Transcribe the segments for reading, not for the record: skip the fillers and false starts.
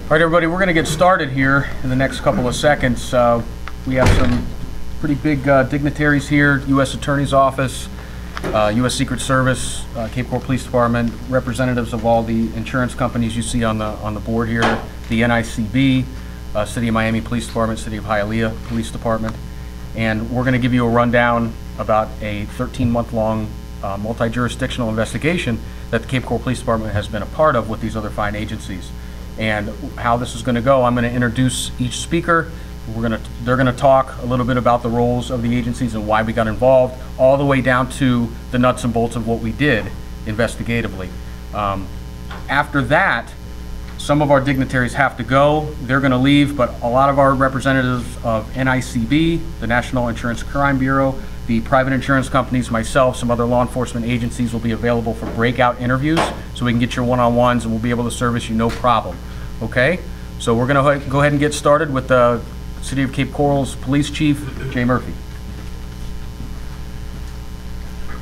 All right, everybody, we're going to get started here in the next couple of seconds. We have some pretty big dignitaries here: U.S. Attorney's Office, U.S. Secret Service, Cape Coral Police Department, representatives of all the insurance companies you see on the board here, the NICB, City of Miami Police Department, City of Hialeah Police Department, and we're going to give you a rundown about a 13-month-long multi-jurisdictional investigation that the Cape Coral Police Department has been a part of with these other fine agencies. And how this is going to go, I'm going to introduce each speaker. They're going to talk a little bit about the roles of the agencies and why we got involved, all the way down to the nuts and bolts of what we did investigatively. After that, some of our dignitaries have to go. They're going to leave, but a lot of our representatives of NICB, the National Insurance Crime Bureau, the private insurance companies, myself, some other law enforcement agencies will be available for breakout interviews, so we can get your one-on-ones and we'll be able to service you no problem. Okay? So we're going to go ahead and get started with the City of Cape Coral's Police Chief, Jay Murphy.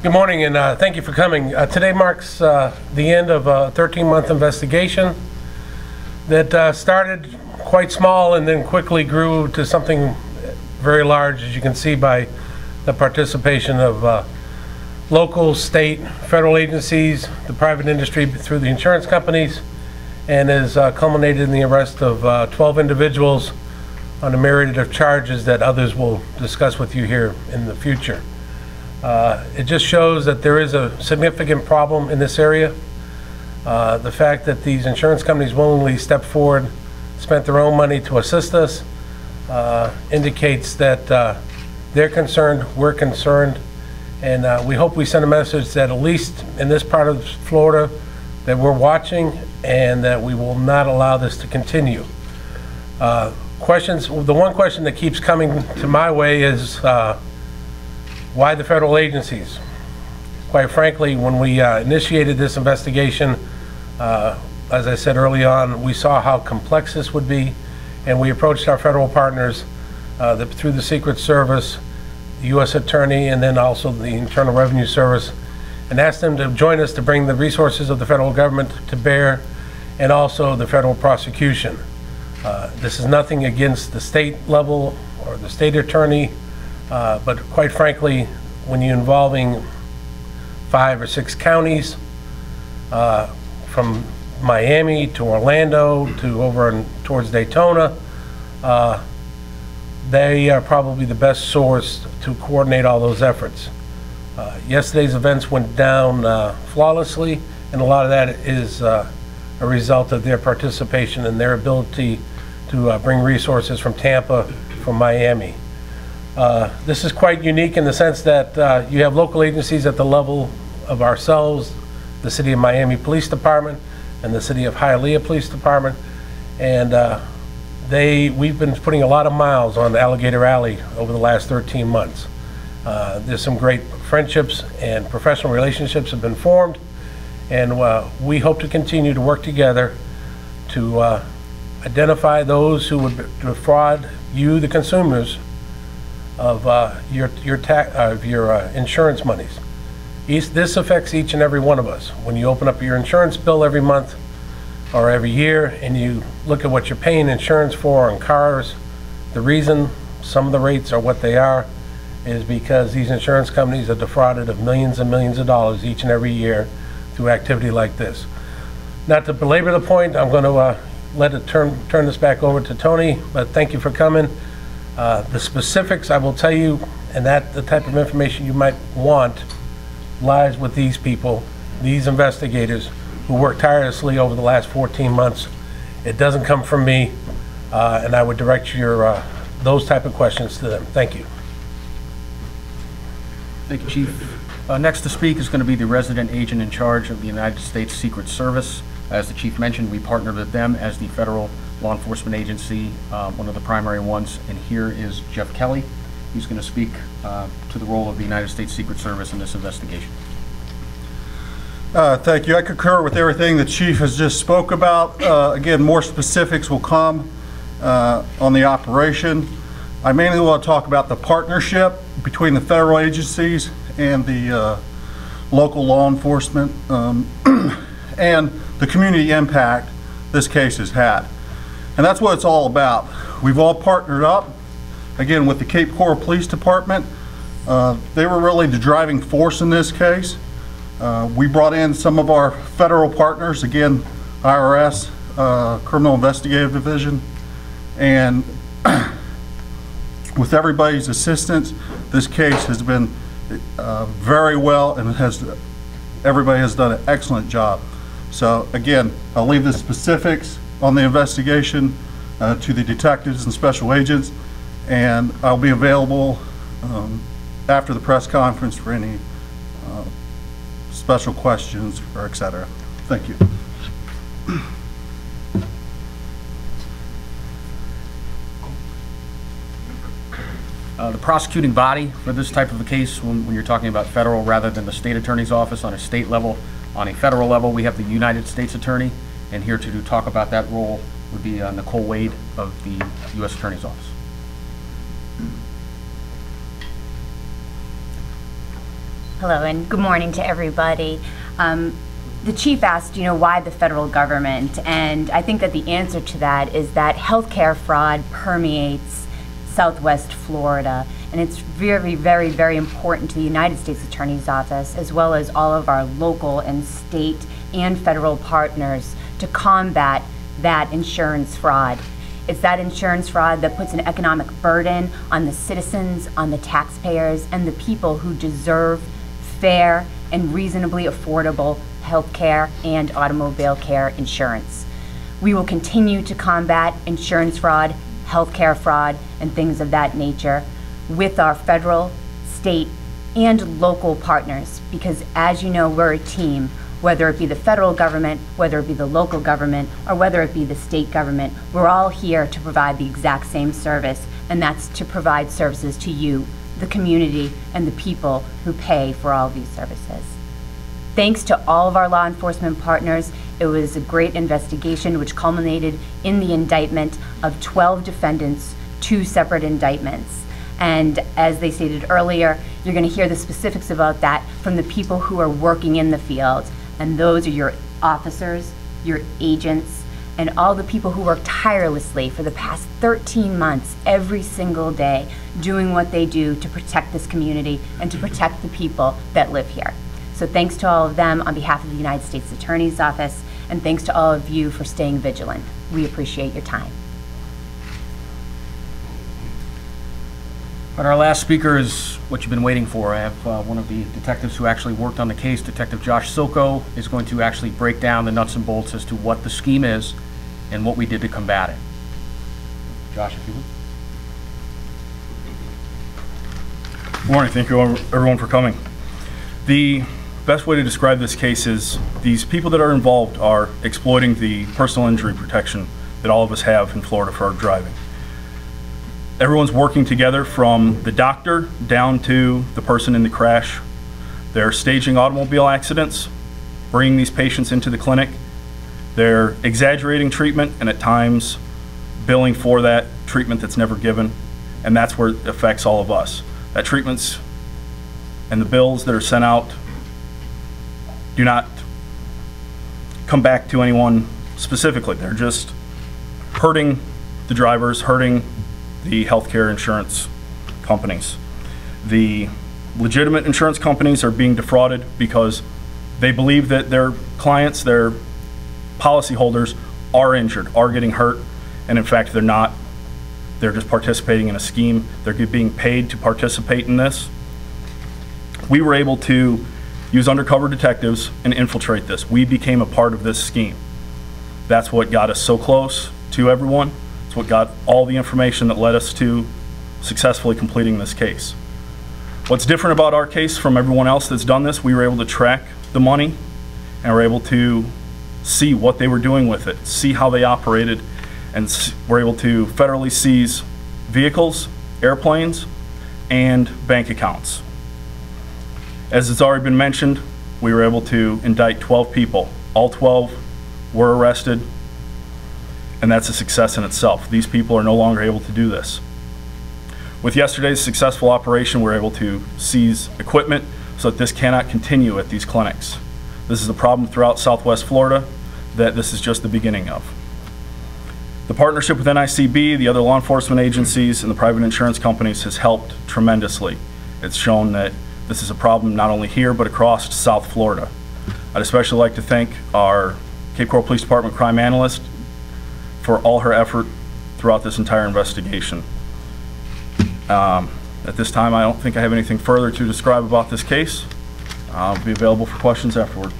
Good morning, and thank you for coming. Today marks the end of a 13-month investigation that started quite small and then quickly grew to something very large, as you can see by the participation of local, state, federal agencies, the private industry through the insurance companies, and has culminated in the arrest of 12 individuals on a myriad of charges that others will discuss with you here in the future. It just shows that there is a significant problem in this area. The fact that these insurance companies willingly stepped forward, spent their own money to assist us, indicates that they're concerned, we're concerned, and we hope we send a message that at least in this part of Florida that we're watching and that we will not allow this to continue. Questions, the one question that keeps coming to my way is why the federal agencies? Quite frankly, when we initiated this investigation, as I said early on, we saw how complex this would be, and we approached our federal partners through the Secret Service, the U.S. Attorney, and then also the Internal Revenue Service, and asked them to join us to bring the resources of the federal government to bear, and also the federal prosecution. This is nothing against the state level or the state attorney, but quite frankly, when you're involving 5 or 6 counties, from Miami to Orlando to over towards Daytona, they are probably the best source to coordinate all those efforts. Yesterday's events went down flawlessly, and a lot of that is a result of their participation and their ability to bring resources from Tampa, from Miami. This is quite unique in the sense that you have local agencies at the level of ourselves, the City of Miami Police Department and the City of Hialeah Police Department, and we've been putting a lot of miles on Alligator Alley over the last 13 months. There's some great friendships and professional relationships have been formed, and we hope to continue to work together to identify those who would defraud you, the consumers, of your insurance monies. This affects each and every one of us. When you open up your insurance bill every month or every year and you look at what you're paying insurance for on cars, the reason some of the rates are what they are is because these insurance companies are defrauded of millions and millions of dollars each and every year through activity like this. Not to belabor the point, I'm going to turn this back over to Tony, but thank you for coming. The specifics I will tell you, and that the type of information you might want lies with these people, these investigators who worked tirelessly over the last 14 months. It doesn't come from me, and I would direct your those type of questions to them. Thank you. Thank you, Chief. Next to speak is going to be the resident agent in charge of the United States Secret Service. As the Chief mentioned, we partnered with them as the federal law enforcement agency, one of the primary ones, and here is Jeff Kelly. He's going to speak to the role of the United States Secret Service in this investigation. Thank you. I concur with everything the Chief has just spoke about. Again, more specifics will come on the operation. I mainly want to talk about the partnership between the federal agencies and the local law enforcement and the community impact this case has had. And that's what it's all about. We've all partnered up, again, with the Cape Coral Police Department. They were really the driving force in this case. We brought in some of our federal partners, again, IRS, Criminal Investigative Division, and with everybody's assistance, this case has been very well, and everybody has done an excellent job. So again, I'll leave the specifics on the investigation to the detectives and special agents, and I'll be available after the press conference for any special questions or et cetera. Thank you. The prosecuting body for this type of a case, when you're talking about federal rather than the state attorney's office on a state level, on a federal level, we have the United States Attorney, and here to talk about that role would be Nicole Weight of the U.S. Attorney's Office. Hello and good morning to everybody. The chief asked, why the federal government? And I think that the answer to that is that healthcare fraud permeates Southwest Florida, and it's very, very, very important to the United States Attorney's Office, as well as all of our local and state and federal partners, to combat that insurance fraud. It's that insurance fraud that puts an economic burden on the citizens, on the taxpayers, and the people who deserve fair and reasonably affordable health care and automobile care insurance. We will continue to combat insurance fraud, healthcare fraud, and things of that nature with our federal, state, and local partners, because as you know, we're a team. Whether it be the federal government, whether it be the local government, or whether it be the state government, we're all here to provide the exact same service, and that's to provide services to you, the community, and the people who pay for all these services. Thanks to all of our law enforcement partners, it was a great investigation which culminated in the indictment of 12 defendants, 2 separate indictments. And as they stated earlier, you're going to hear the specifics about that from the people who are working in the field. And those are your officers, your agents, and all the people who work tirelessly for the past 13 months, every single day, doing what they do to protect this community and to protect the people that live here. So thanks to all of them on behalf of the United States Attorney's Office, and thanks to all of you for staying vigilant. We appreciate your time. But our last speaker is what you've been waiting for. I have one of the detectives who actually worked on the case, Detective Josh Soco, is going to actually break down the nuts and bolts as to what the scheme is and what we did to combat it. Josh, if you would. Good morning. Thank you everyone for coming. The best way to describe this case is these people that are involved are exploiting the personal injury protection that all of us have in Florida for our driving. Everyone's working together from the doctor down to the person in the crash. They're staging automobile accidents, bringing these patients into the clinic. They're exaggerating treatment and at times billing for that treatment that's never given, and that's where it affects all of us. That treatment's and the bills that are sent out do not come back to anyone specifically. They're just hurting the drivers, hurting the healthcare insurance companies. The legitimate insurance companies are being defrauded because they believe that their clients, their policyholders, are injured, are getting hurt, and in fact they're not. They're just participating in a scheme. They're being paid to participate in this. We were able to use undercover detectives and infiltrate this. We became a part of this scheme. That's what got us so close to everyone. It's what got all the information that led us to successfully completing this case. What's different about our case from everyone else that's done this, we were able to track the money and were able to see what they were doing with it, see how they operated, and we're able to federally seize vehicles, airplanes, and bank accounts. As it's already been mentioned, we were able to indict 12 people. All 12 were arrested, and that's a success in itself. These people are no longer able to do this. With yesterday's successful operation, we were able to seize equipment so that this cannot continue at these clinics. This is a problem throughout Southwest Florida that this is just the beginning of. The partnership with NICB, the other law enforcement agencies, and the private insurance companies has helped tremendously. It's shown that this is a problem not only here, but across South Florida. I'd especially like to thank our Cape Coral Police Department crime analyst for all her effort throughout this entire investigation. At this time, I don't think I have anything further to describe about this case. I'll be available for questions afterward.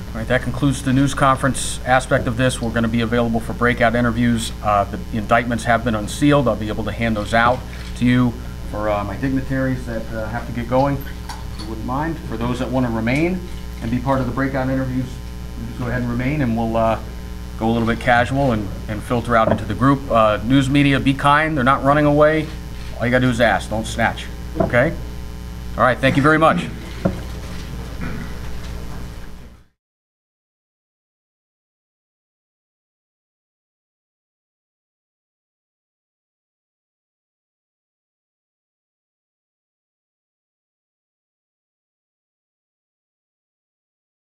All right, that concludes the news conference aspect of this. We're going to be available for breakout interviews. The indictments have been unsealed. I'll be able to hand those out to you for my dignitaries that have to get going, if you wouldn't mind. For those that want to remain and be part of the breakout interviews, just go ahead and remain, and we'll go a little bit casual and filter out into the group. News media, be kind. They're not running away. All you got to do is ask. Don't snatch. Okay? All right, thank you very much.